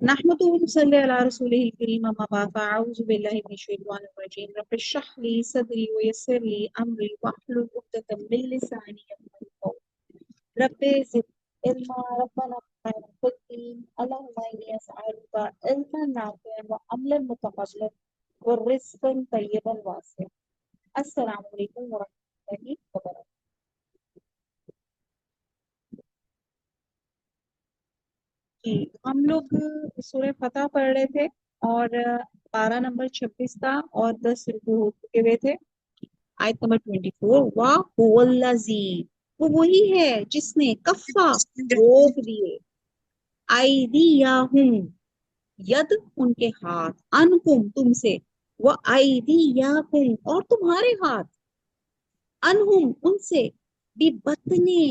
नहमदुहु व नसल्ली अला रसूलिहिल करीम अम्मा बाद फ़अऊज़ु बिल्लाहि मिनश शैतानिर रजीम रब्बिश इश्रह ली सदरी व यस्सिर ली अमरी वहलुल उक़दतम मिन लिसानी यफ़क़हू क़ौली रब्बि ज़िदनी इल्मा रब्बना फ़क़्फ़िरली अल्लाहुम्मा इन्नी अस्अलुका इल्मन नाफ़िअन व अमलन मुतक़ब्बलन व रिज़्क़न तय्यिबन वासिअन। अस्सलामु अलैकुम व रहमतुल्लाहि व बरकातहू। जी, हम लोग सूरह फतह पढ़ रहे थे और पारा नंबर 26 था और 10 रुकू हो चुके हुए थे। आयत नंबर 24, वाह हुवल्लज़ी, वो वही है जिसने कफ़ा रोक दिए, आइदियाहुम, यद उनके हाथ, अनकुम तुमसे, व आइदियाकुम और तुम्हारे हाथ, अनहुम उनसे, बिबतने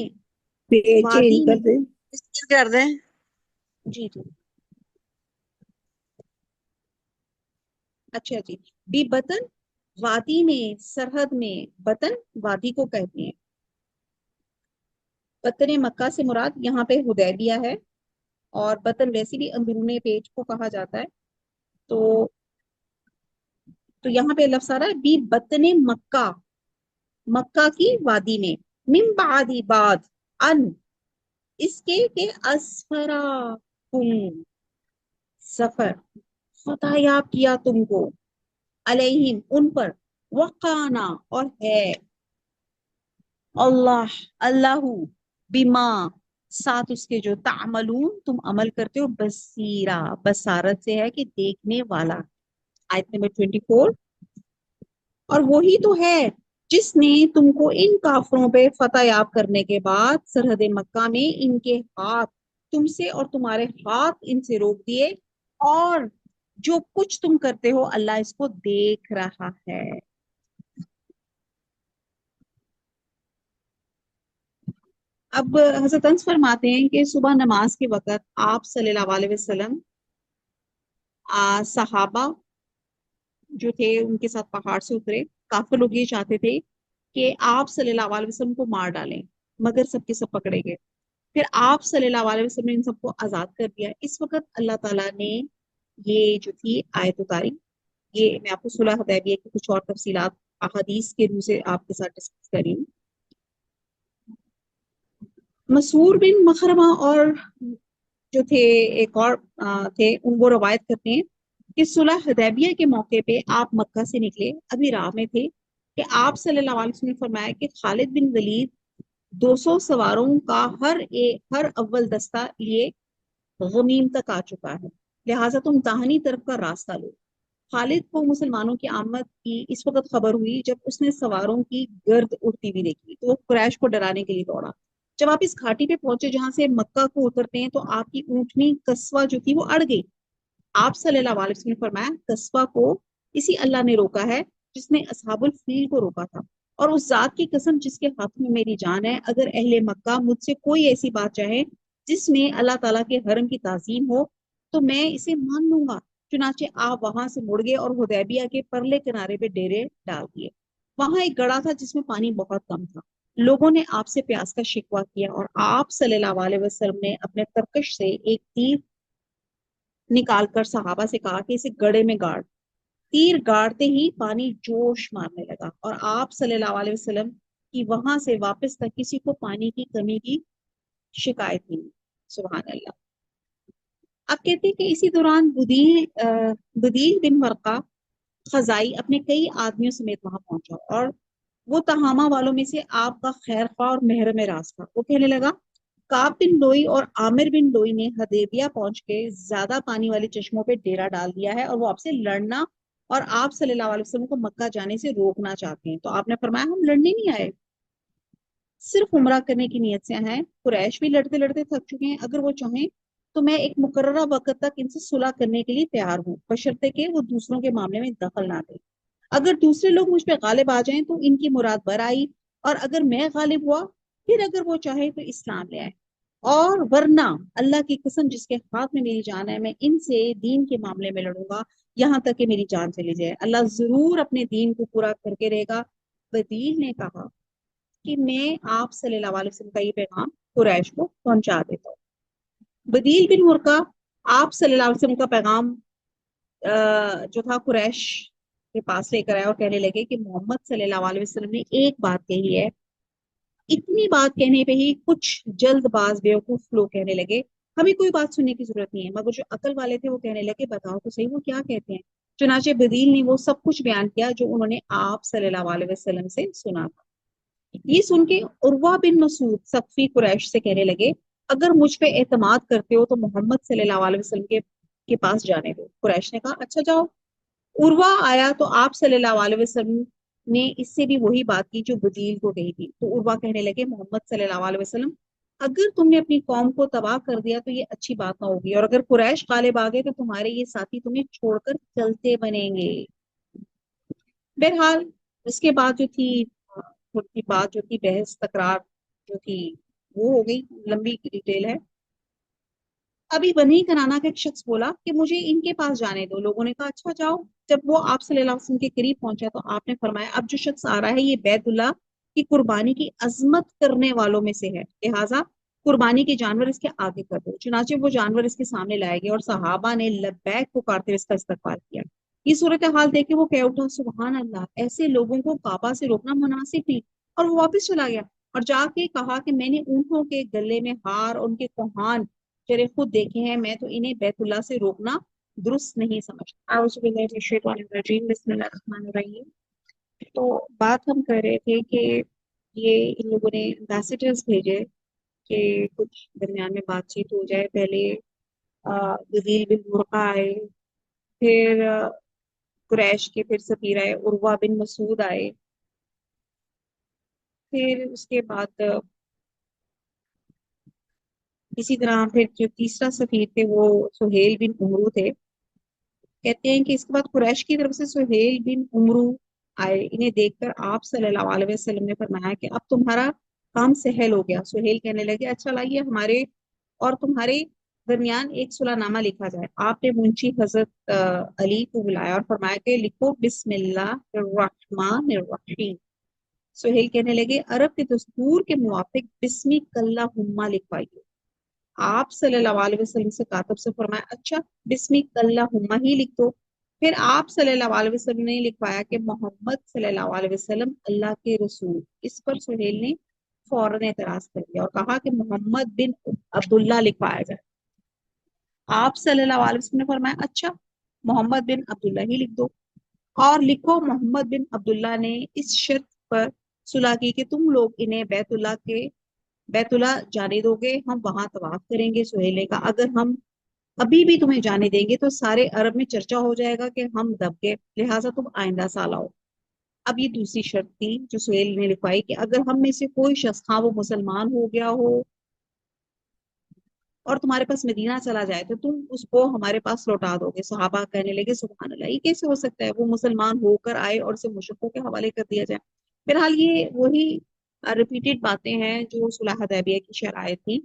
पेज चेंज वादी कर में। दें। कर दें। जी जी, अच्छा जी। बिबतन वादी में, सरहद में, बतन वादी को कहते हैं। बतन मक्का से मुराद यहाँ पे हुदैबिया है और बतन वैसे भी अंदरूनी पेज को कहा जाता है। तो यहाँ पे लफ्ज आ रहा है बी बतने मक्का, मक्का की वादी में, मिन बादी बाद, अन इसके के असफरा कुम, सफर, फतायाब किया तुमको, अलैहिम उन पर, वकाना और है, अल्लाह अल्लाहु, बिमा साथ उसके जो तामलून तुम अमल करते हो, बसीरा बसारत से है कि देखने वाला। आयत नंबर 24, और वही तो है जिसने तुमको इन काफरों पे फतह याब करने के बाद सरहद मक्का में इनके हाथ तुमसे और तुम्हारे हाथ इनसे रोक दिए, और जो कुछ तुम करते हो अल्लाह इसको देख रहा है। अब हजरत अंस फरमाते हैं कि सुबह नमाज के वक़्त आप सल्लल्लाहु अलैहि वसल्लम सहाबा जो थे उनके साथ पहाड़ से उतरे। काफी लोग ये चाहते थे कि आप सल्लल्लाहु अलैहि वसल्लम को मार डालें, मगर सबके सब पकड़े गए। फिर आप सल्लल्लाहु अलैहि वसल्लम ने इन सबको आजाद कर दिया। इस वक्त अल्लाह ताला ने ये जो थी आयत उतारी। ये मैं आपको सुलह हुदैबिया की कुछ और तफसीलात अहादीस के रूप से आपके साथ डिस्कस करी। मसूर बिन मखरमा और जो थे एक और थे, वो रवायत करते हैं कि सुलह हुदैबिया के मौके पे आप मक्का से निकले, अभी राह में थे कि आप सल्लल्लाहु अलैहि वसल्लम ने फरमाया कि खालिद बिन वलीद 200 सवारों का हर अव्वल दस्ता लिए गमीम तक आ चुका है, लिहाजा तुम दाहिनी तरफ का रास्ता लो। खालिद को मुसलमानों की आमद की इस वक्त खबर हुई जब उसने सवारों की गर्द उड़ती हुई देखी, तो वो कुरैश को डराने के लिए दौड़ा। जब आप इस घाटी पे पहुंचे जहां से मक्का को उतरते हैं, तो आपकी ऊंटनी कस्वा जो थी वो अड़ गई। आप सल्लल्लाहु अलैहि वसल्लम ने फरमाया, कस्वा को इसी अल्लाह ने रोका है जिसने असहाबुल फील को रोका था, और उस जात की कसम जिसके हाथ में मेरी जान है, अगर अहले मक्का मुझसे कोई ऐसी बात चाहे जिसमें अल्लाह ताला के हरम की ताजीम हो, तो मैं इसे मान लूंगा। चुनाचे आप वहां से मुड़ गए और हुदैबिया के परले किनारे पे डेरे डाल दिए। वहां एक गड़ा था जिसमें पानी बहुत कम था। लोगों ने आपसे प्यास का शिकवा किया और आप सल्लल्लाहु अलैहि वसल्लम ने अपने तरकश से एक तीर निकाल कर सहाबा से कहा कि इसे गड़े में गाड़। तीर गाड़ते ही पानी जोश मारने लगा और आप सल्लल्लाहु अलैहि वसल्लम की वहां से वापस तक किसी को पानी की कमी की शिकायत नहीं। सुभान अल्लाह। आप कहते हैं कि इसी दौरान बुदील बिन वर्का खजाई अपने कई आदमियों समेत वहां पहुंचा, और वो तहामा वालों में से आपका खैर खा और मेहर में रास था। वो कहने लगा, काब बिन लोई और आमिर बिन लोई ने हदेबिया पहुंच के ज्यादा पानी वाले चश्मों पे डेरा डाल दिया है और वो आपसे लड़ना और आप सल्लल्लाहु अलैहि वसल्लम को मक्का जाने से रोकना चाहते हैं। तो आपने फरमाया, हम लड़ने नहीं आए, सिर्फ उम्रा करने की नीयत से हैं। कुरैश भी लड़ते लड़ते थक चुके हैं, अगर वो चाहें तो मैं एक मुकर्ररा वक्त तक इनसे सुलह करने के लिए तैयार हूँ, बशर्ते कि वो दूसरों के मामले में दखल ना दे। अगर दूसरे लोग मुझ पे गालिब आ जाएं तो इनकी मुराद बर आई, और अगर मैं गालिब हुआ फिर अगर वो चाहे तो इस्लाम ले आए, और वरना अल्लाह की कसम जिसके हाथ में मेरी जान है, मैं इनसे दीन के मामले में लड़ूंगा यहाँ तक कि मेरी जान चली जाए। अल्लाह जरूर अपने दीन को पूरा करके रहेगा। बदील ने कहा कि मैं आप सल्लल्लाहु अलैहि वसल्लम का ये पैगाम कुरैश को पहुंचा देता हूँ। बदील बिन मुर्का आप सल्लल्लाहु अलैहि वसल्लम का पैगाम जो था कुरैश के पास लेकर आए और कहने लगे कि मोहम्मद सल्लल्लाहु अलैहि वसल्लम ने एक बात कही है। इतनी बात कहने पे ही कुछ जल्दबाज बेवकूफ लोग कहने लगे हमें कोई बात सुनने की जरूरत नहीं है, मगर जो अकल वाले थे वो कहने लगे बताओ तो सही वो क्या कहते हैं। चुनाचे बदील ने वो सब कुछ बयान किया जो उन्होंने आप सल्लल्लाहु अलैहि वसल्लम से सुना था। ये सुन के उर्वा बिन मसूद सक़फी कुरैश से कहने लगे अगर मुझ पे एतमाद करते हो तो मोहम्मद सल्लल्लाहु अलैहि वसल्लम के पास जाने दो। कुरैश ने कहा अच्छा जाओ। उर्वा आया तो आप सल्लल्लाहु अलैहि वसल्लम ने इससे भी वही बात की जो बदील को कही थी। तो उर्वा कहने लगे मोहम्मद सल्लल्लाहु अलैहि वसल्लम अगर तुमने अपनी कौम को तबाह कर दिया तो ये अच्छी बात ना होगी, और अगर कुरैश गालिब आ गए तो तुम्हारे ये साथी तुम्हें छोड़कर चलते बनेंगे। बहरहाल इसके बाद जो थी थोड़ी सी बात जो थी बहस तकरार जो थी वो हो गई, लंबी डिटेल है। अभी बनी कनाना का एक शख्स बोला कि मुझे इनके पास जाने दो। लोगों ने कहा अच्छा जाओ। जब वो आप सल्लल्लाहु अलैहि वसल्लम के करीब पहुंचा तो आपने फरमाया अब जो शख्स आ रहा है ये बैतुल्लाह की कुर्बानी की अजमत करने वालों में से है, लिहाजा कुर्बानी के जानवर इसके आगे कर दो। चुनाचे वो जानवर इसके सामने लाए गए और सहाबा ने लब्बैक पुकारते हुए इसका इस्तकबाल किया। ये सूरत हाल देख के वो कह उठा सुबहान अल्लाह, ऐसे लोगों को काबा से रोकना मुनासिब नहीं। और वो वापस चला गया और जाके कहा कि मैंने ऊँटों के गले में हार और उनके कोहान तेरे खुद देखे हैं, मैं तो इन्हें बैतुल्लाह से रोकना दुरुस्त नहीं समझता। बिस्मिल्लाहिर्रहमानिर्रहीम। तो बात हम कर रहे थे कि ये इन लोगों ने एम्बेसडर्स भेजे कि कुछ दरमियान में बातचीत हो जाए। पहले गजील बिन मुरका आए, फिर कुरैश के फिर सफीर आए, उर्वा बिन मसूद आए, फिर उसके बाद इसी तरह फिर जो तीसरा सफीर थे वो सुहेल बिन उमरू थे। कहते हैं कि इसके बाद कुरैश की तरफ से सुहेल बिन उमरू आए। इन्हें देखकर आप सल्लल्लाहु अलैहि वसल्लम ने फरमाया कि अब तुम्हारा काम सहल हो गया। सुहेल कहने लगे अच्छा लाइए हमारे और तुम्हारे दरमियान एक सुलहनामा लिखा जाए। आपने मुंशी हजरत अली को बुलाया और फरमाया कि लिखो बिस्मिल्लाहिर्रहमानिर्रहीम। सुहेल कहने लगे अरब के दस्तूर के मुवाफिक बिस्मी कल्ला हुम्मा लिखवाइए। आप सल्लल्लाहु अलैहि वसल्लम से कातब से फरमाया अच्छा बिस्मिक अल्लाहुम्मा ही लिख दो। फिर आप सल्लल्लाहु अलैहि वसल्लम ने लिखवाया कि मोहम्मद सल्लल्लाहु अलैहि वसल्लम अल्लाह के रसूल। इस पर सुहेल ने फौरन एतराज कर दिया और कहा कि मोहम्मद बिन अब्दुल्ला लिखवाया जाए। आप सल्लल्लाहु अलैहि वसल्लम ने फरमाया अच्छा मोहम्मद बिन अब्दुल्ला ही लिख दो। और लिखो मोहम्मद बिन अब्दुल्ला ने इस शर्त पर सुलह की कि तुम लोग इन्हें बैतुल्ला जाने दोगे, हम वहां तवाफ करेंगे। सुहेल ने कहा अगर हम अभी भी तुम्हें जाने देंगे तो सारे अरब में चर्चा हो जाएगा कि हम दब गए, लिहाजा तुम आइंदा साल आओ। अब ये दूसरी शर्त थी जो सुहेल ने लिखवाई कि अगर हम में से कोई शख्स, हाँ वो मुसलमान हो गया हो और तुम्हारे पास मदीना चला जाए तो तुम उसको हमारे पास लौटा दोगे। सहाबा कहने लगे सुभान अल्लाह, ये कैसे हो सकता है, वो मुसलमान होकर आए और उसे मुशरिकों के हवाले कर दिया जाए। फिलहाल ये वही रिपीटेड बातें हैं जो सुलह हुदैबिया की शराइत थी।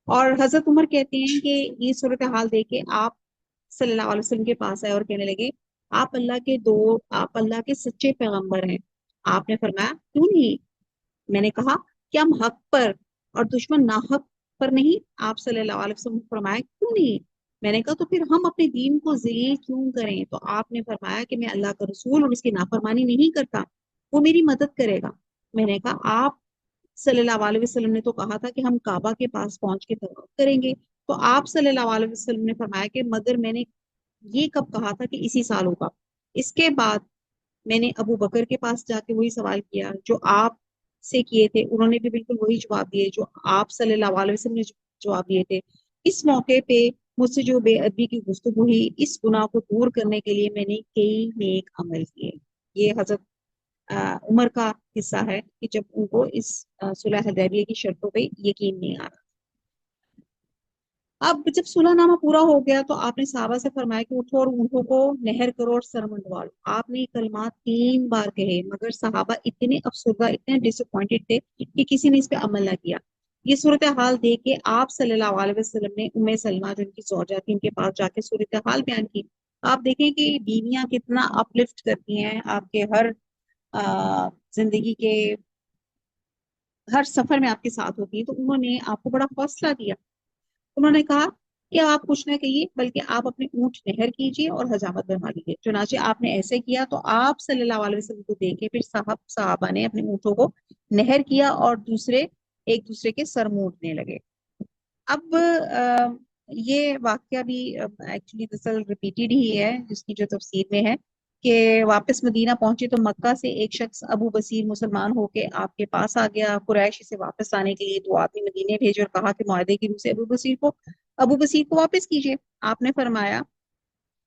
और हजरत उमर कहते हैं कि ये सूरत हाल देख के आप सल्लल्लाहु अलैहि वसल्लम के पास आए और कहने लगे आप अल्लाह के सच्चे पैगंबर हैं। आपने फरमाया क्यों नहीं। मैंने कहा कि हम हक पर और दुश्मन नाहक पर नहीं। आप सल्लल्लाहु अलैहि वसल्लम ने फरमाया क्यों नहीं। मैंने कहा तो फिर हम अपने दीन को ज़लील क्यों करें। तो आपने फरमाया कि मैं अल्लाह का रसूल और उसकी नाफरमानी नहीं करता, वो मेरी मदद करेगा। मैंने कहा आप सल्लल्लाहु अलैहि वसल्लम ने तो कहा था कि हम काबा के पास पहुंच के तवाफ करेंगे। तो आप सल्लल्लाहु अलैहि वसल्लम ने फरमाया कि मगर मैंने ये कब कहा था कि इसी साल होगा। इसके बाद मैंने अबू बकर के पास जाके वही सवाल किया जो आप से किए थे, उन्होंने भी बिल्कुल वही जवाब दिए जो आप सल्लल्लाहु अलैहि वसल्लम ने जवाब दिए थे। इस मौके पे मुझसे जो बेअदबी की गुफ्तगू हुई, इस गुनाह को दूर करने के लिए मैंने कई नेक अमल किए। ये हजरत उमर का हिस्सा है कि जब उनको इस सुलह हुदैबिया की शर्तों पे यकीन नहीं आ रहा। अब जब सुलहनामा पूरा हो गया तो आपने साहबा से फरमाया कि उठो और ऊँटों को नहर करो और सर मंडवा लो। आपने ये कलमात 3 बार कहे, मगर साहबा इतने अफसरदा, इतने डिसअपॉइंटेड थे कि किसी ने इस पे अमल ना किया। ये सूरत हाल देख के आप सल्लल्लाहु अलैहि वसल्लम ने उम्मे सलमा जो उनकी zौजा थी उनके पास जाके सूरत हाल बयान की। आप देखें कि बीवियां कितना अपलिफ्ट करती हैं आपके हर जिंदगी के हर सफर में आपके साथ होती है। तो उन्होंने आपको बड़ा हौसला दिया। उन्होंने कहा کہ آپ کچھ نہ کہیے بلکہ آپ اپنے اونٹ نہر کیجیے اور حجامت بنوا لیجیے. چنانچہ آپ نے ایسے کیا تو آپ صلی اللہ علیہ وسلم کو دیکھے پھر صحابہ نے اپنے اونٹوں کو نہر کیا اور ایک دوسرے کے سر مونڈنے لگے. اب یہ واقعہ بھی ایکچولی دراصل ریپیٹیڈ ہی ہے جس کی جو تفسیر میں ہے کہ واپس مدینہ پہنچے تو مکہ سے ایک شخص ابو بصیر مسلمان ہو کے آپ کے پاس آ گیا. قریش سے واپس آنے کے لیے دو آدمی مدینے بھیجے اور کہا کہ معاہدے کی روح سے ابو بصیر کو واپس کیجیے. آپ نے فرمایا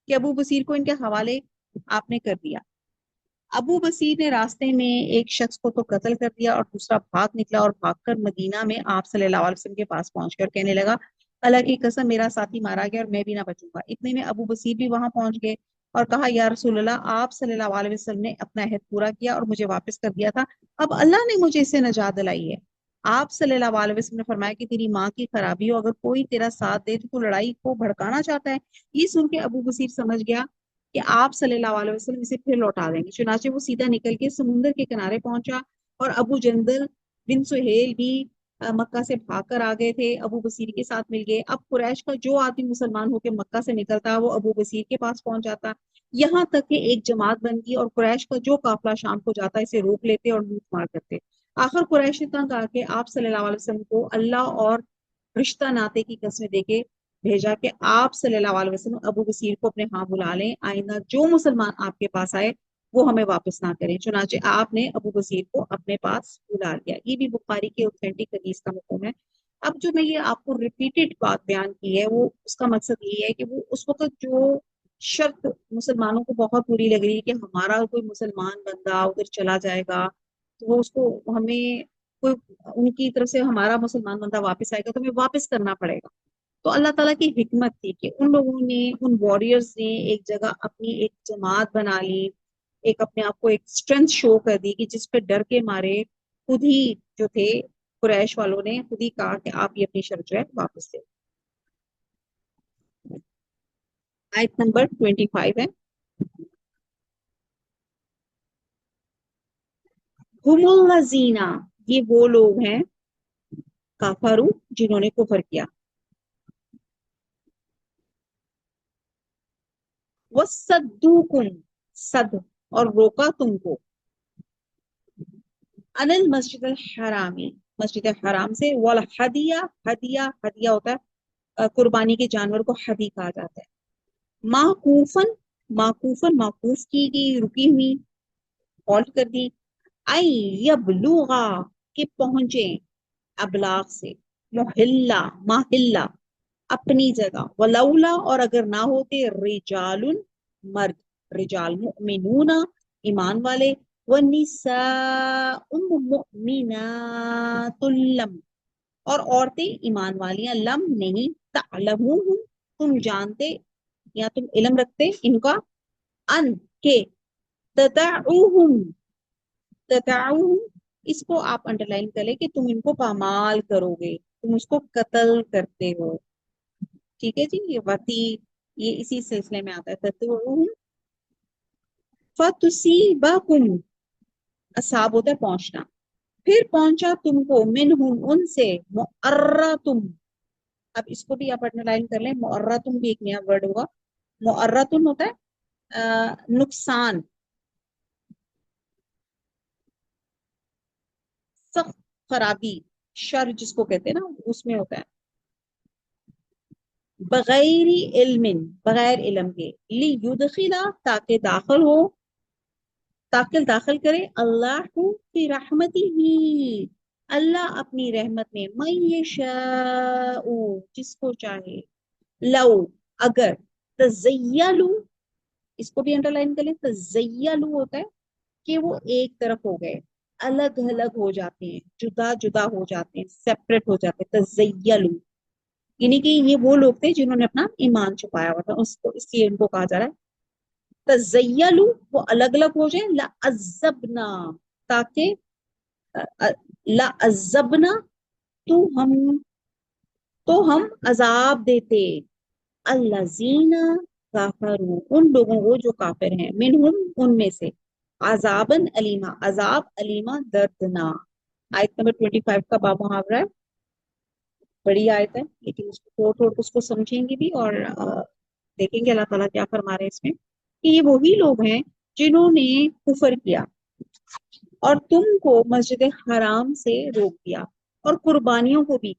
کہ ابو بصیر کو ان کے حوالے آپ نے کر دیا. ابو بصیر نے راستے میں ایک شخص کو تو قتل کر دیا اور دوسرا بھاگ نکلا اور بھاگ کر مدینہ میں آپ صلی اللہ علیہ وسلم کے پاس پہنچ کر کہنے لگا اللہ کی قسم میرا ساتھی مارا گیا اور میں بھی نہ بچوں گا. اتنے میں ابو بصیر بھی وہاں پہنچ گئے اور کہا یا رسول اللہ آپ صلی اللہ علیہ وسلم نے اپنا عہد پورا کیا اور مجھے واپس کر دیا تھا, اب اللہ نے مجھے اس سے نجات دلائی ہے. آپ صلی اللہ علیہ وسلم نے فرمایا کہ تیری ماں کی خرابی ہو, اگر کوئی تیرا ساتھ دے تو لڑائی کو بھڑکانا چاہتا ہے. یہ سن کے ابو بصیر سمجھ گیا کہ آپ صلی اللہ علیہ وسلم اسے پھر لوٹا دیں گے. چنانچہ وہ سیدھا نکل کے سمندر کے کنارے پہنچا اور ابو جندل بن سہیل بھی مکہ سے بھاگ کر آ گئے تھے, ابو بصیر کے ساتھ مل گئے. اب قریش کا جو آدمی مسلمان ہو کے مکہ سے نکلتا وہ ابو بصیر کے پاس پہنچ جاتا, یہاں تک کہ ایک جماعت بن گئی اور قریش کا جو قافلہ شام کو جاتا اسے روک لیتے اور لوٹ مار کرتے. آخر قریش نے تنگ آ کے آپ صلی اللہ علیہ وسلم کو اللہ اور رشتہ ناطے کی قسمیں دے کے بھیجا کہ آپ صلی اللہ علیہ وسلم ابو بصیر کو اپنے ہاں بلا لیں, آئندہ جو مسلمان آپ کے پاس آئے وہ ہمیں واپس نہ کریں. چنانچہ آپ نے ابو بصیر کو اپنے پاس بلا لیا. یہ بھی بخاری کے اوتھینٹک حدیث کا مفہوم ہے. اب جو میں یہ آپ کو ریپیٹڈ بات بیان کی ہے وہ اس کا مقصد یہ ہے کہ وہ اس وقت جو شرط مسلمانوں کو بہت بری لگ رہی ہے کہ ہمارا کوئی مسلمان بندہ ادھر چلا جائے گا تو وہ اس کو ہمیں کوئی ان کی طرف سے ہمارا مسلمان بندہ واپس آئے گا تو ہمیں واپس کرنا پڑے گا. تو اللہ تعالیٰ کی حکمت تھی کہ ان لوگوں نے ان وارئرز نے ایک جگہ اپنی ایک جماعت بنا لی, ایک اپنے آپ کو ایک اسٹرینتھ شو کر دی کہ جس پہ ڈر کے مارے خود ہی جو تھے قریش والوں نے خود ہی کہا کہ آپ یہ اپنی شرط جو ہے واپس دیں. آیت نمبر 25 ہے. ہم الذین, یہ وہ لوگ ہیں کافرو جنہوں نے کفر کیا, وصدوکم, صد اور روکا تم کو, ان المسجد الحرامی, مسجد حرام سے, والہدیہ, ہدیہ, ہدیہ ہوتا ہے قربانی کے جانور کو ہدی کہا جاتا ہے, معکوفن, معکوفن معکوف کی گئی رکی ہوئی ہالٹ کر دی, یبلغا کہ پہنچے, ابلاغ سے, محلہ محلہ اپنی جگہ, ولولا اور اگر نہ ہوتے, رجال مرد, رجال مؤمنون ایمان والے, والنساء مؤمنات لم اور عورتیں ایمان والیاں, لم نہیں, تعلموہم تم جانتے یا تم علم رکھتے ان کا, ان کے, تدعوہم, تدعوہم اس کو آپ انڈر لائن کر لیں کہ تم ان کو پامال کرو گے, تم اس کو قتل کرتے ہو. ٹھیک ہے جی, یہ وتی یہ اسی سلسلے میں آتا ہے. تدعوہم فتصیبکم, اصاب ہوتا ہے پہنچنا, پھر پہنچا تم کو, منہم ان سے, معرتم, اب اس کو بھی آپ انڈر لائن کر لیں, معرتم بھی ایک نیا ورڈ ہوگا, معرتم ہوتا ہے نقصان, سخت خرابی, شر جس کو کہتے ہیں نا اس میں ہوتا ہے, بغیر علم, بغیر علم کے, لیدخلا تاکہ داخل ہو, تاکہ داخل کرے, اللہ فی رحمتہ, اللہ اپنی رحمت میں, من یشاء جس کو چاہے, لو اگر, تزیلوا اس کو بھی انڈر لائن کر لیں, تزیلوا ہوتا ہے کہ وہ ایک طرف ہو گئے, الگ الگ ہو جاتے ہیں, جدا جدا ہو جاتے ہیں, سیپریٹ ہو جاتے ہیں, تزیلوا یعنی کہ یہ وہ لوگ تھے جنہوں نے اپنا ایمان چھپایا ہوا تھا, اس لیے ان کو کہا جا رہا ہے تزیلوا, وہ الگ الگ ہو جائیں, لعذبنا تاکہ, لعذبنا تو ہم عذاب دیتے, الذین کافروا ان لوگوں کو جو کافر ہیں, منہم ان میں سے, عذاباً علیما عذاب علیما دردناک. آیت نمبر 25 کا باب محاورہ ہے, بڑی آیت ہے، لیکن اس کو توڑ توڑ کے اس کو سمجھیں گے بھی، اور دیکھیں گے اللہ تعالیٰ کیا فرما رہے ہیں اس میں، کہ یہ وہی لوگ ہیں جنہوں نے کفر کیا اور تم کو مسجد حرام سے روک دیا، اور قربانیوں کو بھی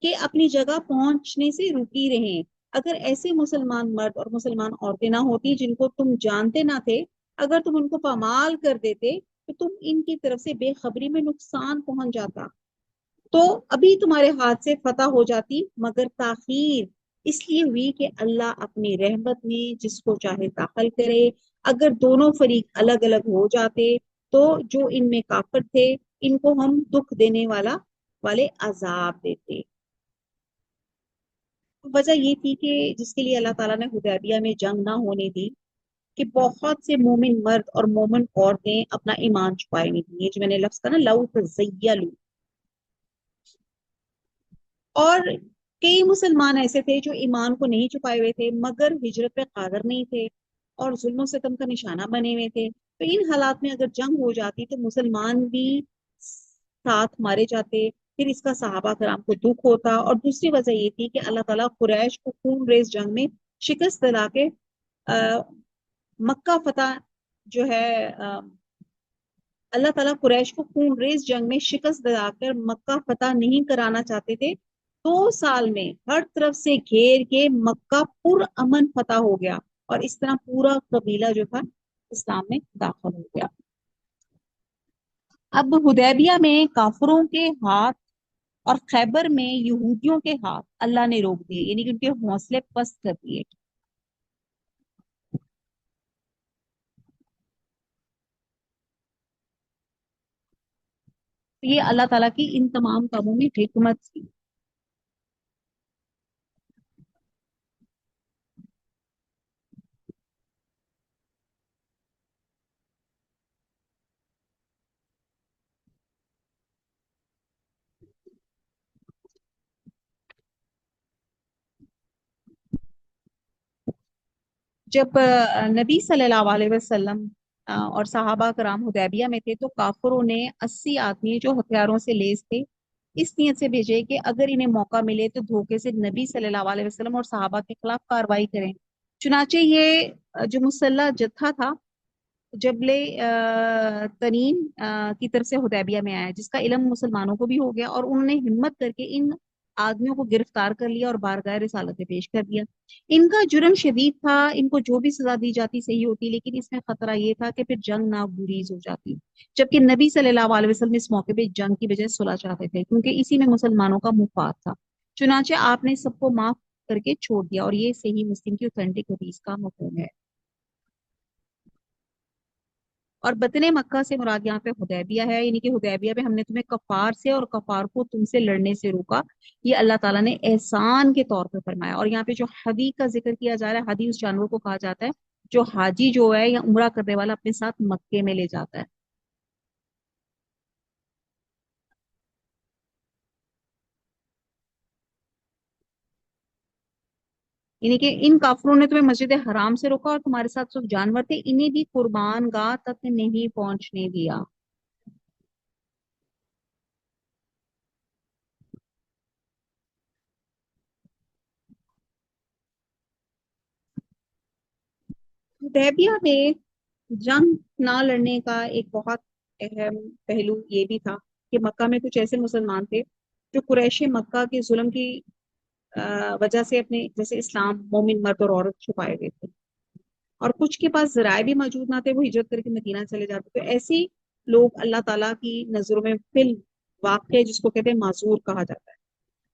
کہ اپنی جگہ پہنچنے سے رکی رہیں۔ اگر ایسے مسلمان مرد اور مسلمان عورتیں نہ ہوتی جن کو تم جانتے نہ تھے، اگر تم ان کو پامال کر دیتے تو تم ان کی طرف سے بے خبری میں نقصان پہنچ جاتا، تو ابھی تمہارے ہاتھ سے فتح ہو جاتی، مگر تاخیر اس لیے ہوئی کہ اللہ اپنی رحمت میں جس کو چاہے داخل کرے۔ اگر دونوں فریق الگ الگ ہو جاتے تو جو ان میں کافر تھے ان کو ہم دکھ دینے والے عذاب دیتے۔ وجہ یہ تھی کہ جس کے لیے اللہ تعالیٰ نے حدیبیہ میں جنگ نہ ہونے دی، کہ بہت سے مومن مرد اور مومن عورتیں اپنا ایمان چھپائے نہیں تھی، یہ جو میں نے لفظ کہا نا، لو تزیلوا، اور کئی مسلمان ایسے تھے جو ایمان کو نہیں چھپائے ہوئے تھے مگر ہجرت پہ قادر نہیں تھے اور ظلم و ستم کا نشانہ بنے ہوئے تھے، تو ان حالات میں اگر جنگ ہو جاتی تو مسلمان بھی ساتھ مارے جاتے، پھر اس کا صحابہ کرام کو دکھ ہوتا، اور دوسری وجہ یہ تھی کہ اللہ تعالیٰ قریش کو خون ریز جنگ میں شکست دلا کے مکہ فتح جو ہے اللہ تعالیٰ قریش کو خون ریز جنگ میں شکست دلا کر مکہ فتح نہیں کرانا چاہتے تھے۔ 2 سال میں ہر طرف سے گھیر کے مکہ پر امن فتح ہو گیا، اور اس طرح پورا قبیلہ جو تھا اسلام میں داخل ہو گیا۔ اب حدیبیہ میں کافروں کے ہاتھ اور خیبر میں یہودیوں کے ہاتھ اللہ نے روک دیے، یعنی کہ ان کے حوصلے پست کر دیے۔ یہ اللہ تعالیٰ کی ان تمام کاموں میں حکمت تھی۔ جب نبی صلی اللہ علیہ وسلم اور صحابہ کرام حدیبیہ میں تھے تو کافروں نے 80 آدمی جو ہتھیاروں سے لیس تھے اس نیت سے بھیجے کہ اگر انہیں موقع ملے تو دھوکے سے نبی صلی اللہ علیہ وسلم اور صحابہ کے خلاف کاروائی کریں۔ چنانچہ یہ جو مسلح جتھا تھا جبل تنین کی طرف سے حدیبیہ میں آیا، جس کا علم مسلمانوں کو بھی ہو گیا، اور انہوں نے ہمت کر کے ان آدمیوں کو گرفتار کر لیا اور بارگاہ رسالت میں پیش کر دیا۔ ان کا جرم شدید تھا، ان کو جو بھی سزا دی جاتی صحیح ہوتی، لیکن اس میں خطرہ یہ تھا کہ پھر جنگ ناگزیر ہو جاتی، جبکہ نبی صلی اللہ علیہ وسلم اس موقع پہ جنگ کی بجائے صلح چاہتے تھے کیونکہ اسی میں مسلمانوں کا مفاد تھا۔ چنانچہ آپ نے سب کو معاف کر کے چھوڑ دیا، اور یہ صحیح مسلم کی اوتھینٹک حدیث کا مفہوم ہے۔ اور بطن مکہ سے مراد یہاں پہ حدیبیہ ہے، یعنی کہ حدیبیہ پہ ہم نے تمہیں کفار سے اور کفار کو تم سے لڑنے سے روکا، یہ اللہ تعالیٰ نے احسان کے طور پہ فرمایا۔ اور یہاں پہ جو ہدی کا ذکر کیا جا رہا ہے، ہدی اس جانور کو کہا جاتا ہے جو حاجی جو ہے یا عمرہ کرنے والا اپنے ساتھ مکے میں لے جاتا ہے۔ یعنی کہ ان کافروں نے تمہیں مسجد حرام سے روکا اور تمہارے ساتھ جو جانور تھے انہیں بھی قربان گاہ تک نہیں پہنچنے دیا۔ حدیبیہ میں جنگ نہ لڑنے کا ایک بہت اہم پہلو یہ بھی تھا کہ مکہ میں کچھ ایسے مسلمان تھے جو قریش مکہ کے ظلم کی وجہ سے اپنے جیسے اسلام، مومن مرد اور عورت چھپائے ہوئے تھے، اور کچھ کے پاس ذرائع بھی موجود نہ تھے، وہ ہجرت کر کے مدینہ چلے جاتے، تو ایسے لوگ اللہ تعالیٰ کی نظروں میں فی الواقع جس کو کہتے ہیں معذور کہا جاتا ہے۔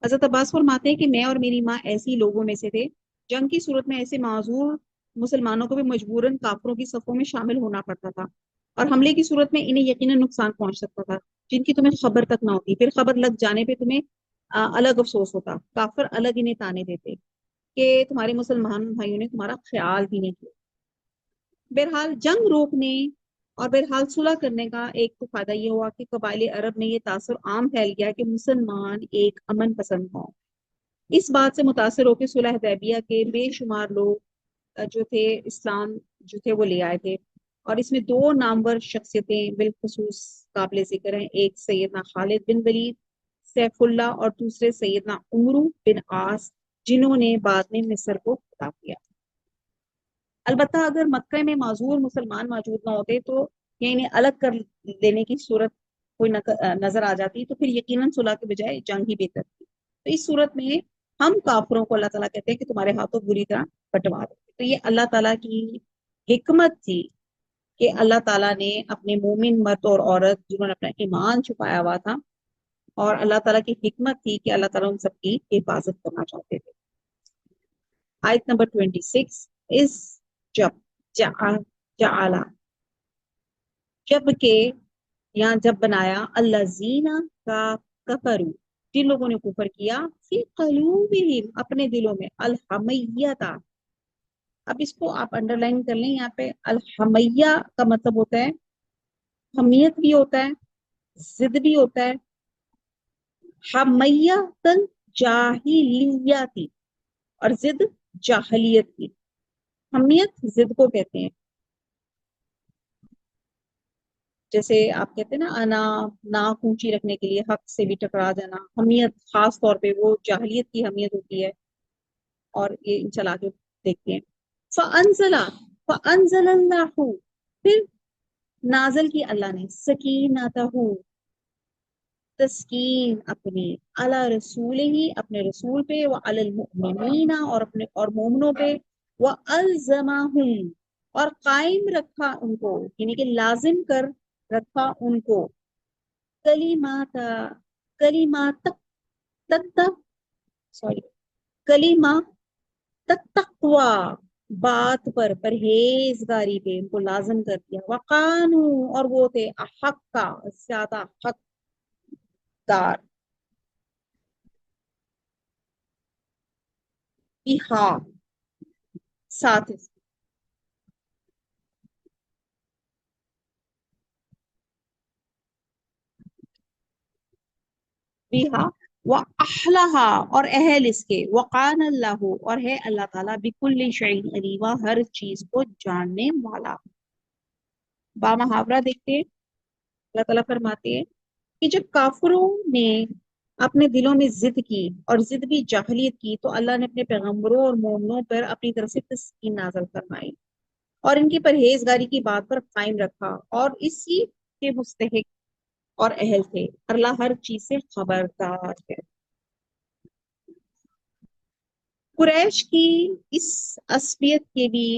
حضرت عباس فرماتے ہیں کہ میں اور میری ماں ایسی لوگوں میں سے تھے، جنگ کی صورت میں ایسے معذور مسلمانوں کو بھی مجبوراً کافروں کی صفوں میں شامل ہونا پڑتا تھا، اور حملے کی صورت میں انہیں یقیناً نقصان پہنچ سکتا تھا جن کی تمہیں خبر تک نہ ہوتی، پھر خبر لگ جانے پہ تمہیں الگ افسوس ہوتا، کافر الگ انہیں تانے دیتے کہ تمہارے مسلمان بھائیوں نے تمہارا خیال بھی نہیں کیا۔ بہرحال جنگ روکنے اور بہرحال صلح کرنے کا ایک تو فائدہ یہ ہوا کہ قبائل عرب میں یہ تاثر عام پھیل گیا کہ مسلمان ایک امن پسند ہوں۔ اس بات سے متاثر ہو کے صلح حدیبیہ کے بے شمار لوگ جو تھے اسلام جو تھے وہ لے آئے تھے، اور اس میں 2 نامور شخصیتیں بالخصوص قابل ذکر ہیں، ایک سیدنا خالد بن ولید سیف اللہ اور دوسرے سیدنا عمرو بن عاص جنہوں نے بعد میں مصر کو فتح کیا۔ البتہ اگر مکہ میں معذور مسلمان موجود نہ ہوتے تو یہ انہیں الگ کر دینے کی صورت کوئی نظر آ جاتی تو پھر یقیناً صلح کے بجائے جنگ ہی بہتر تھی۔ تو اس صورت میں ہم کافروں کو اللہ تعالیٰ کہتے ہیں کہ تمہارے ہاتھوں بری طرح بٹوا دو۔ تو یہ اللہ تعالیٰ کی حکمت تھی کہ اللہ تعالیٰ نے اپنے مومن مرد اور عورت جنہوں نے اپنا ایمان چھپایا ہوا تھا، اور اللہ تعالیٰ کی حکمت تھی کہ اللہ تعالیٰ ان سب کی حفاظت کرنا چاہتے تھے۔ آیت نمبر 26 اس جب جعلا جب کہ یا جب بنایا اللہ زینہ کا کفرو جن لوگوں نے کفر کیا فی قلوبہم اپنے دلوں میں الحمیہ۔ اب اس کو آپ انڈر لائن کر لیں، یہاں پہ الحمیہ کا مطلب ہوتا ہے حمیت بھی ہوتا ہے، ضد بھی ہوتا ہے۔ حمیہ تن جاہلیہ تھی اور ضد جاہلیت کی۔ حمیت ضد کو کہتے ہیں، جیسے آپ کہتے ہیں نا انا ناک اونچی رکھنے کے لیے حق سے بھی ٹکرا جانا، حمیت خاص طور پہ وہ جاہلیت کی حمیت ہوتی ہے، اور یہ انشاءاللہ آگے دیکھتے ہیں۔ فَأَنزَلَ اللَّهُ پھر نازل کی اللہ نے سکینتہ تسکین اپنی علی رسول ہی اپنے رسول پہ، وعلی المؤمنین اور مومنوں پہ، وَأَلْزَمَهُمْ اور قائم رکھا ان کو، یعنی کہ لازم کر رکھا ان کو، کلمات تقوی بات پر پرہیزگاری پہ ان کو لازم کر دیا۔ وقانو اور وہ تھے احق کا زیادہ حق دار، ہاں ساتھ بیہا وَأَحْلَہا اور اہل اس کے، وقان اللہ اور ہے اللہ تعالیٰ بِكُلِّ شَيْءٍ علیمہ ہر چیز کو جاننے والا۔ با محاورہ دیکھتے ہیں، اللہ تعالیٰ فرماتے ہیں کہ جب کافروں نے اپنے دلوں میں ضد کی اور ضد بھی جاہلیت کی تو اللہ نے اپنے پیغمبروں اور مومنوں پر اپنی طرف سے تسکین نازل فرمائی اور ان کی پرہیزگاری کی بات پر قائم رکھا، اور اسی کے مستحق اور اہل تھے، اللہ ہر چیز سے خبردار ہے۔ قریش کی اس عصبیت کے بھی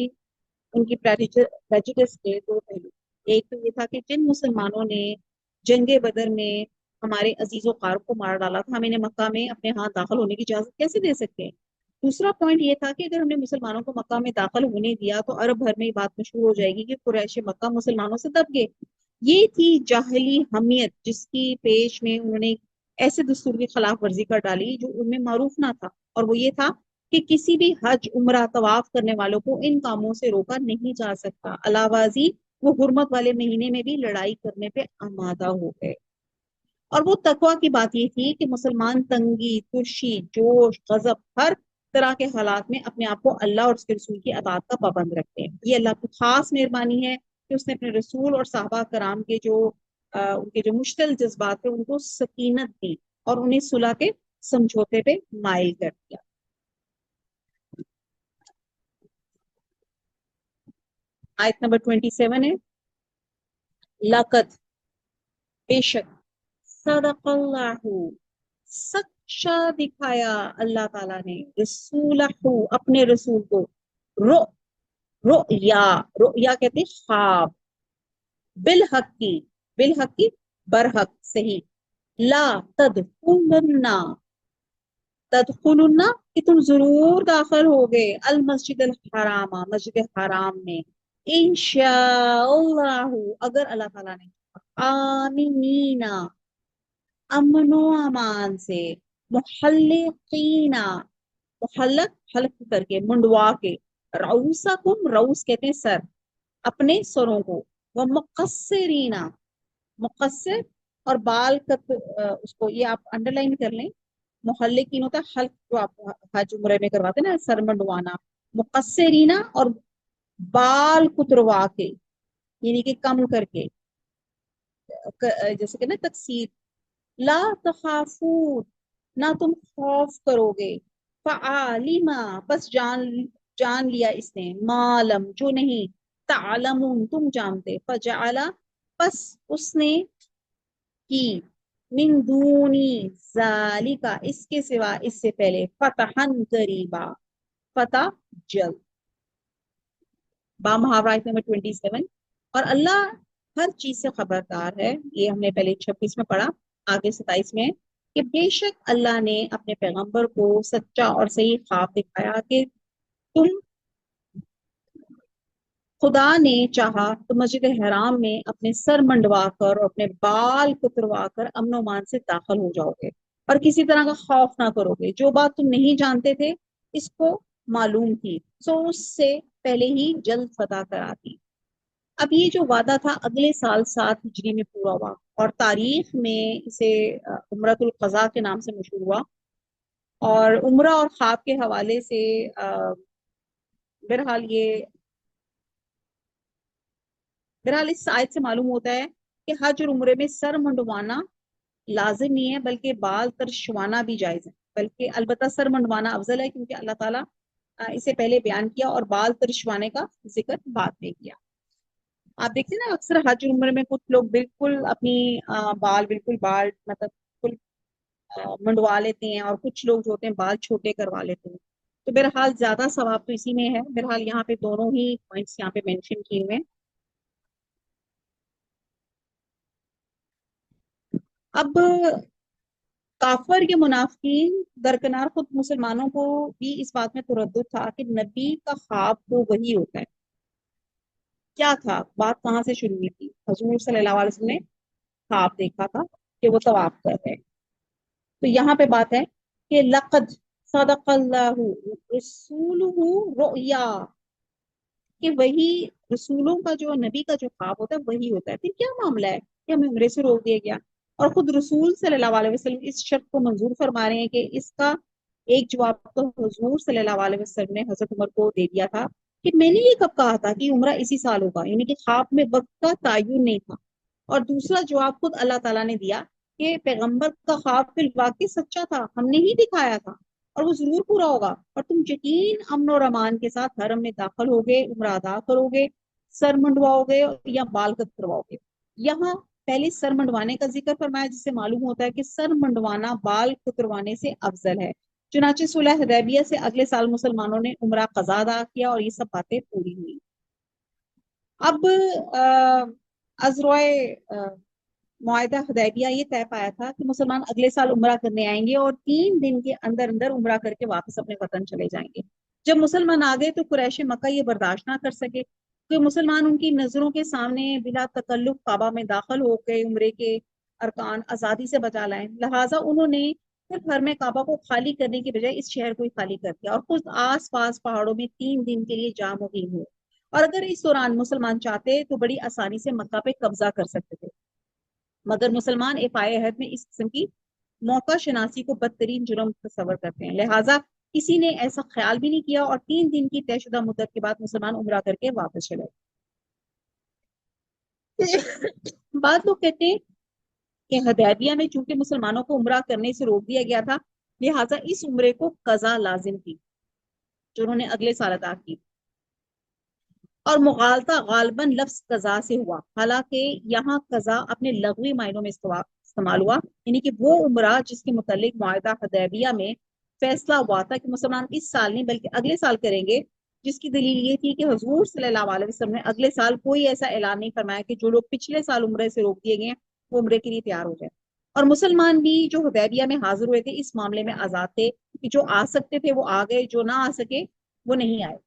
ان کی پریجڈس کے دو پہلو، ایک تو یہ تھا کہ جن مسلمانوں نے جنگ بدر میں ہمارے عزیز و قارب کو مار ڈالا تھا، ہم انہیں مکہ میں اپنے ہاں داخل ہونے کی اجازت کیسے دے سکتے ہیں۔ دوسرا پوائنٹ یہ تھا کہ اگر ہم نے مسلمانوں کو مکہ میں داخل ہونے دیا تو عرب بھر میں یہ بات مشہور ہو جائے گی کہ قریش مکہ مسلمانوں سے دب گئے۔ یہ تھی جاہلی حمیت جس کی پیش میں انہوں نے ایسے دستور کی خلاف ورزی کر ڈالی جو ان میں معروف نہ تھا، اور وہ یہ تھا کہ کسی بھی حج عمرہ طواف کرنے والوں کو ان کاموں سے روکا نہیں جا سکتا۔ علاوہ ازیں وہ حرمت والے مہینے میں بھی لڑائی کرنے پہ آمادہ ہو گئے، اور وہ تقویٰ کی بات یہ تھی کہ مسلمان تنگی، ترشی، جوش، غضب، ہر طرح کے حالات میں اپنے آپ کو اللہ اور اس کے رسول کی اطاعت کا پابند رکھتے ہیں۔ یہ اللہ کی خاص مہربانی ہے کہ اس نے اپنے رسول اور صحابہ کرام کے ان کے جو مشتعل جذبات تھے ان کو سکینت دی اور انہیں صلح کے سمجھوتے پہ مائل کر دیا۔ آیت نمبر 27 ہے، لقد بے شک صدق اللہ سچا دکھایا اللہ تعالیٰ نے رسولہ اپنے رسول کو رؤیا کہتے ہیں خواب، بالحق کی برحق صحیح، لا تدخلن کہ تم ضرور داخل ہوگے المسجد الحرام مسجد حرام میں، انشاء اللہ اگر اللہ تعالیٰ نے، آمینین امن و امان سے، محلقین محلق حلق کر کے منڈوا کے، رؤوسکم رؤوس کہتے ہیں سر، اپنے سروں کو، وہ مقصرین مقصر اور بال اس کو یہ آپ انڈر لائن کر لیں، محلقین ہوتا ہے حلق جو آپ حج عمرے میں کرواتے ہیں نا سر منڈوانا، مقصرین اور بال کتروا کے یعنی کہ کم کر کے، جیسے کہ نا تقصیر ला तखाफून, ना तुम खौफ करोगे, फ़आलिमा, बस जान जान लिया इसने, मालम, जो नहीं, तालमून, तुम जानते, फजअला, बस उसने की, मिन दूनी जालिका, इसके सिवा, इससे पहले, फतहन करीबा, फतह जल्द। बा मुहावरा नंबर 27। और अल्लाह हर चीज से खबरदार है, ये हमने पहले 26 में पढ़ा, आगे 27 में है, कि बेशक अल्लाह ने अपने पैगंबर को सच्चा और सही ख्वाब दिखाया कि तुम, खुदा ने चाहा तो मस्जिद हराम में अपने सर मंडवा कर और अपने बाल कुतरवा कर अमन ओमान से दाखिल हो जाओगे और किसी तरह का खौफ ना करोगे। जो बात तुम नहीं जानते थे, इसको मालूम थी, सो उससे पहले ही जल्द फतह करा दी। अब ये जो वादा था अगले साल 7 हिजरी में पूरा हुआ, और तारीख में इसे उम्रतुल क़ज़ा के नाम से मशहूर हुआ। और उम्रा और ख्वाब के हवाले से बहरहाल ये, बहरहाल इस आयत से मालूम होता है कि हज और उम्रे में सर मुंडवाना लाजिम नहीं है, बल्कि बाल तरशवाना भी जायज है। बल्कि अलबत्ता सर मुंडवाना अफजल है, क्योंकि अल्लाह ताला इसे पहले बयान किया और बाल तरशवाने का जिक्र बाद में किया। आप देखते हैं ना, अक्सर हज उम्र में कुछ लोग बिल्कुल अपनी बाल बिल्कुल बाल मतलब बिल्कुल मंडवा लेते हैं, और कुछ लोग जो होते हैं बाल छोटे करवा लेते हैं। तो बहरहाल ज्यादा सवाब तो इसी में है। बहरहाल यहाँ पे दोनों ही पॉइंट्स यहाँ पे मेंशन किए हुए हैं। अब काफर के मुनाफिकीन दरकनार खुद मुसलमानों को भी इस बात में तरद्दुद था कि नबी का ख्वाब तो वही होता है। क्या था, बात कहाँ से शुरू हुई थी? हजूर सल्लल्लाहु अलैहि वसल्लम ने ख्वाब देखा था कि वो तवाफ कर रहे हैं। तो यहाँ पे बात है कि लक़द सदक़ल्लाहु रसूलुहु रुया, कि वही रसूलों का जो, नबी का जो ख्वाब होता है वही होता है। फिर क्या मामला है कि हमें उम्रे से रोक दिया गया? और खुद रसूल सल्लल्लाहु अलैहि वसल्लम इस शर्त को मंजूर फरमा रहे हैं कि इसका एक जवाब तो हुजूर सल्लल्लाहु अलैहि वसल्लम ने हजरत उमर को दे दिया था कि मैंने ये कब कहा था कि उम्रा इसी साल होगा, यानी कि ख्वाब में वक्त का तयन नहीं था। और दूसरा जवाब खुद अल्लाह ताला ने दिया कि पैगंबर का ख्वाब फिल वाकई सच्चा था, हमने ही दिखाया था, और वो जरूर पूरा होगा, और तुम यकीन अमन और अमान के साथ हरम में दाखिल होगे, उम्र अदा करोगे, सर मंडवाओगे या बाल कतरवाओगे। यहाँ पहले सर मंडवाने का जिक्र फरमाया, जिससे मालूम होता है कि सर मंडवाना बाल कुतरवाने से अफजल है। चुनाचे सुलह हुदैबिया से अगले साल मुसलमानों ने उम्रा कज़ा अदा किया और ये सब बातें पूरी हुई। अब अजरोए मुआहिदा हुदैबिया ये तय पाया था कि मुसलमान अगले साल उम्रा करने आएंगे और 3 दिन के अंदर अंदर उम्रा करके वापस अपने वतन चले जाएंगे। जब मुसलमान आ गए तो कुरैश मक्का ये बर्दाश्त ना कर सके, तो मुसलमान उनकी नजरों के सामने बिला तकल्लुफ काबा में दाखिल हो गए, उम्रे के अरकान आजादी से बचा लाए। लिहाजा उन्होंने सिर्फ घर में काबा को खाली करने की बजाय इस शहर को ही खाली कर दिया और खुद आस पास पहाड़ों में 3 दिन के लिए जा मुकीम हुए। और अगर इस दौरान मुसलमान चाहते तो बड़ी आसानी से मक्का पे कब्जा कर सकते थे, मगर मुसलमान इफ़ाए अहद में इस किस्म की मौका शनासी को बदतरीन जुर्म तस्वर करते हैं। लिहाजा किसी ने ऐसा ख्याल भी नहीं किया और 3 दिन की तयशुदा मुद्दत के बाद मुसलमान उम्रा करके वापस चले। बाद लोग कहते हैं कि हदैबिया में चूंकि मुसलमानों को उम्रा करने से रोक दिया गया था, लिहाजा इस उम्रे को कजा लाजिम थी जो उन्होंने अगले साल अदा की। और मुगालता गालबन लफ्ज कजा से हुआ, हालांकि यहाँ कजा अपने लघवी मायनों में इस्तेमाल हुआ, यानी कि वो उम्रा जिसके मुतालिक मुआहिदा हदैबिया में फैसला हुआ था कि मुसलमान इस साल नहीं बल्कि अगले साल करेंगे, जिसकी दलील ये थी कि हुजूर सल्लल्लाहु अलैहि वसल्लम ने अगले साल कोई ऐसा ऐलान नहीं फरमाया कि जो लोग पिछले साल उम्रे से रोक दिए गए हैं वो उम्रे के लिए तैयार हो जाए। और मुसलमान भी जो हदैबिया में हाजिर हुए थे इस मामले में आजाद थे कि जो आ सकते थे वो आ गए, जो ना आ सके वो नहीं आए।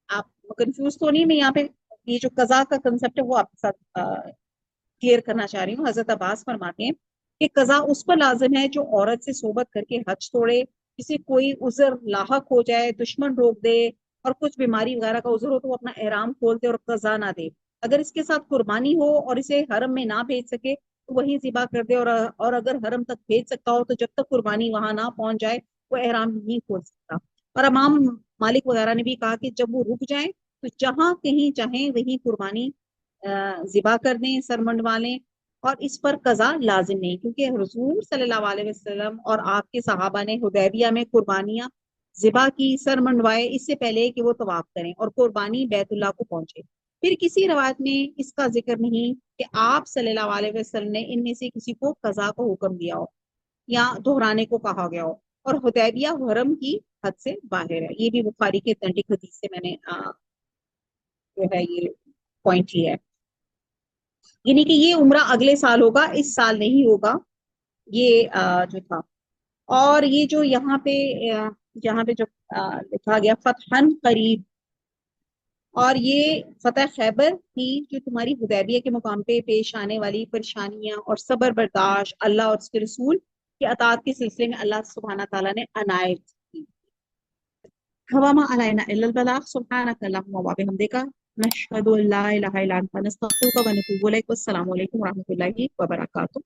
आप कंफ्यूज तो नहीं? मैं यहाँ पे ये जो कजा का कंसेप्ट है वो आपके साथ क्लियर करना चाह रही हूँ। हजरत अब्बास फरमाते हैं कि कजा उस पर लाजिम है जो औरत से सोबत करके हज तोड़े, किसी कोई उजर लाहक हो जाए, दुश्मन रोक दे, और कुछ बीमारी वगैरह का उजर हो तो वो अपना एहराम खोल दे और कजा ना दे। अगर इसके साथ कुर्बानी हो और इसे हरम में ना भेज सके तो वही जिबा कर दे, और अगर हरम तक भेज सकता हो तो जब तक कुर्बानी वहां ना पहुंच जाए वो एहराम नहीं खोल सकता। और इमाम मालिक वगैरह ने भी कहा कि जब वो रुक जाए तो जहां कहीं चाहे वहीं कुर्बानी जिबा कर दें, सर मंडवा लें। اور اس پر قضا لازم نہیں، کیونکہ حضور صلی اللہ علیہ وسلم اور آپ کے صحابہ نے حدیبیہ میں قربانیاں ذبح کی، سر منڈوائے اس سے پہلے کہ وہ طواف کریں اور قربانی بیت اللہ کو پہنچے۔ پھر کسی روایت میں اس کا ذکر نہیں کہ آپ صلی اللہ علیہ وسلم نے ان میں سے کسی کو قضا کو حکم دیا ہو یا دہرانے کو کہا گیا ہو، اور حدیبیہ حرم کی حد سے باہر ہے۔ یہ بھی بخاری کے اتھینٹک حدیث سے میں نے جو ہے یہ پوائنٹ لیا ہے، یعنی کہ یہ عمرہ اگلے سال ہوگا، اس سال نہیں ہوگا یہ جو تھا۔ اور یہ جو یہاں پہ جہاں پہ جو لکھا گیا فتحن قریب، اور یہ فتح خیبر تھی جو تمہاری حدیبیہ کے مقام پہ پیش آنے والی پریشانیاں اور صبر برداشت اللہ اور اس کے رسول کے اطاعت کے سلسلے میں اللہ سبحانہ تعالیٰ نے عنایت کی۔ وما علینا الا البلاغ سبحانک اللہم وبحمدک نشہد ان لا الہ الا انت نستغفرک ونتوب الیک۔ والسلام علیکم ورحمۃ اللہ وبرکاتہ۔